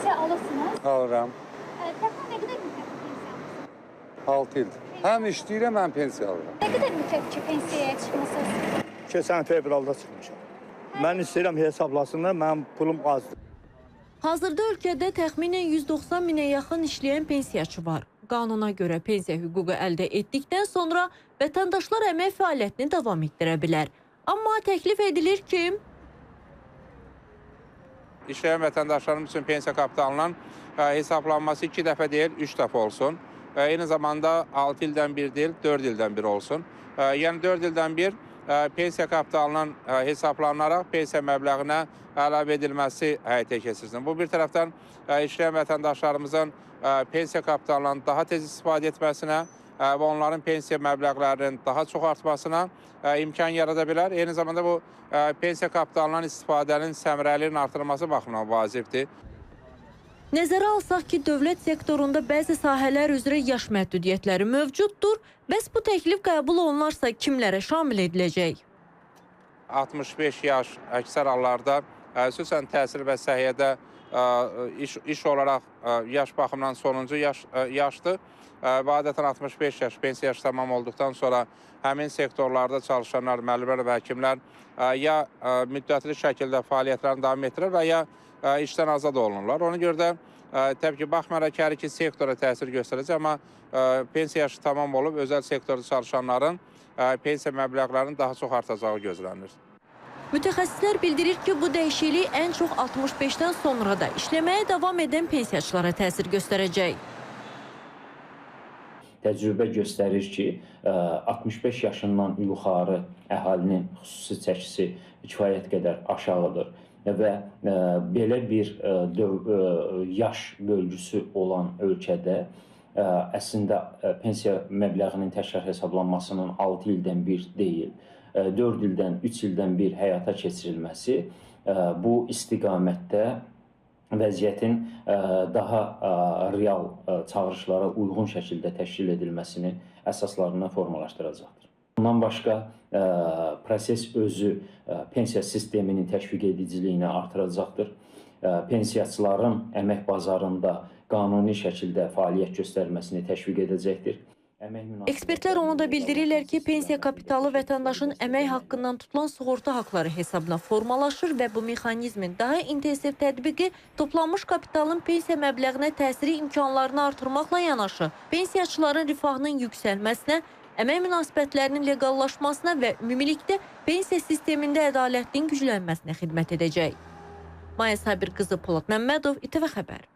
pensiya alırsınız? Alıram. Təxminən nə qədər müddət pensiya alırsınız? 6 ildir. Həm işləyirəm, həm pensiya alıram. Nə qədər müddət ki, pensiyaya çıxmısınız? Keçən fevralda çıxmışam. Mən istəyirəm hesablasınlar, mənim pulum azdır. Hazırda ölkədə təxminən 190 minə yaxın işləyən pensiyaçı var. Qanuna görə pensiya hüququ əldə etdikdən sonra vətəndaşlar əmək fəaliyyətini davam etdirə bilər. Amma təklif edilir ki, İşləyən vətəndaşlarımız üçün pensiya kapitalının hesablanması 2 dəfə deyil, 3 dəfə olsun. Eyni zamanda 6 ildən bir deyil, 4 ildən bir olsun. Yəni 4 ildən bir pensiya kapitalının hesablanaraq pensiya məbləğinə əlavə edilməsi həyata keçirilsin. Bu bir tərəfdən işləyən vətəndaşlarımızın pensiya kapitalından daha tez istifadə etməsinə və onların pensiya məbləğlərinin daha çox artmasına imkan yarada bilər. Eyni zamanda bu pensiya kapitalından istifadənin səmərəliliyinin artırılması baxımından vacibdir. nəzərə alsaq ki, dövlət sektorunda bəzi sahələr üzrə yaş məhdudiyyətləri mövcuddur. Bəs bu təklif qəbul olunarsa kimlərə şamil ediləcək? 65 yaş əksər hallarda, xüsusən təhsil və səhiyyədə iş olaraq yaş baxımından sonuncu yaşdır. Və adətən 65 yaş pensiya yaşı tamam olduqdan sonra həmin sektorlarda çalışanlar, müəllimlər və həkimlər ya müddətli şəkildə fəaliyyətlərini davam etdirir və ya işdən azad olunurlar. Ona görə də təbii ki, baxmayaraq ki, hər iki sektora təsir göstərəcək, amma pensiya yaşı tamam olub özəl sektorda çalışanların pensiya məbləğlərinin daha çox artacağı gözlənilir. Mütəxəssislər bildirir ki, bu dəyişiklik ən çox 65-dən sonra da işləməyə davam edən pensiyaçılara təsir göstərəcək. Təcrübə göstərir ki, 65 yaşından yuxarı əhalinin xüsusi çəkisi kifayət qədər aşağıdır və belə bir yaş bölgüsü olan ölkədə əslində pensiya məbləğinin təkrar hesablanmasının 6 ildən bir deyil, 4 ildən, 3 ildən bir həyata keçirilməsi bu istiqamətdə vəziyyətin daha real çağırışlara uyğun şəkildə təşkil edilməsinin əsaslarını formalaşdıracaqdır. Bundan başqa proses özü pensiya sisteminin təşviq ediciliyini artıracaqdır. Pensiyaçıların əmək bazarında qanuni şəkildə fəaliyyət göstərməsini təşviq edəcəkdir. Ekspertlər onu da bildirirlər ki, pensiya kapitalı vətəndaşın əmək haqqından tutulan sığorta haqları hesabına formalaşır və bu mexanizmin daha intensiv tətbiqi toplanmış kapitalın pensiya məbləğinə təsiri imkanlarını artırmaqla yanaşı, pensiyaçıların rifahının yüksəlməsinə, əmək münasibətlərinin legallaşmasına və ümumilikdə pensiya sistemində ədalətin güclənməsinə xidmət edəcək. Maya Sabir qızı Polad Məmmədov, İTV Xəbər.